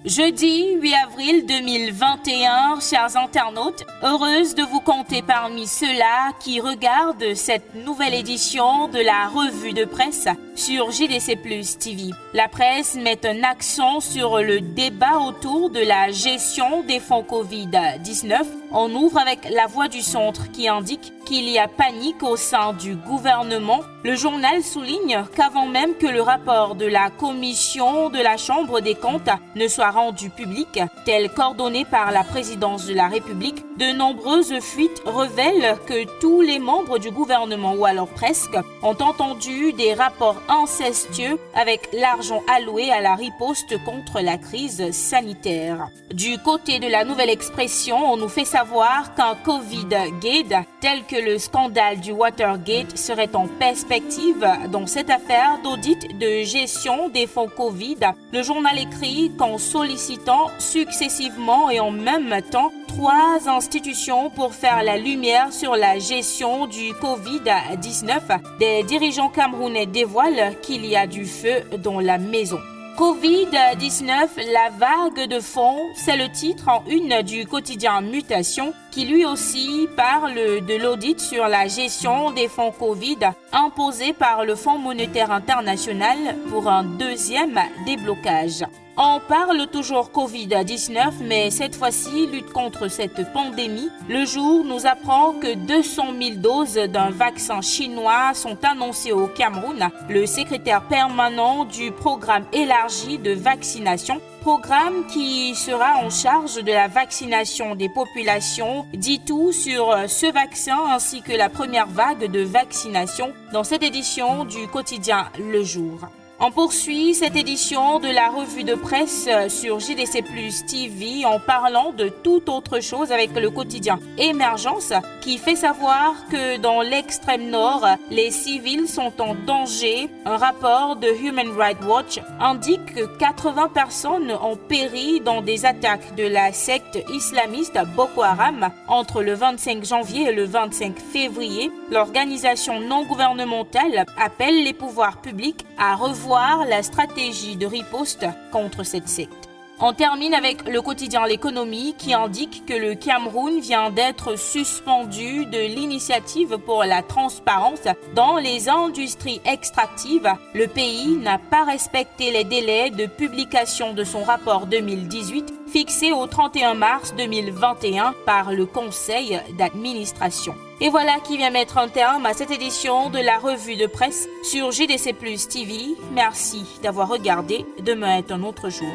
Jeudi 8 avril 2021, chers internautes, heureuse de vous compter parmi ceux-là qui regardent cette nouvelle édition de la revue de presse sur JDC Plus TV. La presse met un accent sur le débat autour de la gestion des fonds Covid-19. On ouvre avec la voix du centre qui indique qu'il y a panique au sein du gouvernement. Le journal souligne qu'avant même que le rapport de la commission de la Chambre des comptes ne soit rendu public, tel qu'ordonné par la présidence de la République, de nombreuses fuites révèlent que tous les membres du gouvernement, ou alors presque, ont entendu des rapports incestueux avec l'argent alloué à la riposte contre la crise sanitaire. Du côté de la nouvelle expression, on nous fait savoir qu'un Covid-gate, tel que le scandale du Watergate, serait en perspective dans cette affaire d'audit de gestion des fonds Covid. Le journal écrit qu'en sollicitant successivement et en même temps 3 institutions pour faire la lumière sur la gestion du Covid-19, des dirigeants camerounais dévoilent qu'il y a du feu dans la maison. Covid-19, la vague de fonds, c'est le titre en une du quotidien Mutation qui lui aussi parle de l'audit sur la gestion des fonds Covid imposé par le Fonds monétaire international pour un deuxième déblocage. On parle toujours Covid-19, mais cette fois-ci, lutte contre cette pandémie. Le jour nous apprend que 200 000 doses d'un vaccin chinois sont annoncées au Cameroun. Le secrétaire permanent du programme élargi de vaccination, programme qui sera en charge de la vaccination des populations, dit tout sur ce vaccin ainsi que la première vague de vaccination dans cette édition du quotidien Le Jour. On poursuit cette édition de la revue de presse sur JDC Plus TV en parlant de toute autre chose avec le quotidien Émergence qui fait savoir que dans l'extrême nord, les civils sont en danger. Un rapport de Human Rights Watch indique que 80 personnes ont péri dans des attaques de la secte islamiste Boko Haram entre le 25 janvier et le 25 février. L'organisation non gouvernementale appelle les pouvoirs publics à revoir la stratégie de riposte contre cette secte. On termine avec le quotidien L'économie qui indique que le Cameroun vient d'être suspendu de l'initiative pour la transparence dans les industries extractives. Le pays n'a pas respecté les délais de publication de son rapport 2018 fixé au 31 mars 2021 par le conseil d'administration. Et voilà qui vient mettre un terme à cette édition de la revue de presse sur JDC Plus TV. Merci d'avoir regardé. Demain est un autre jour.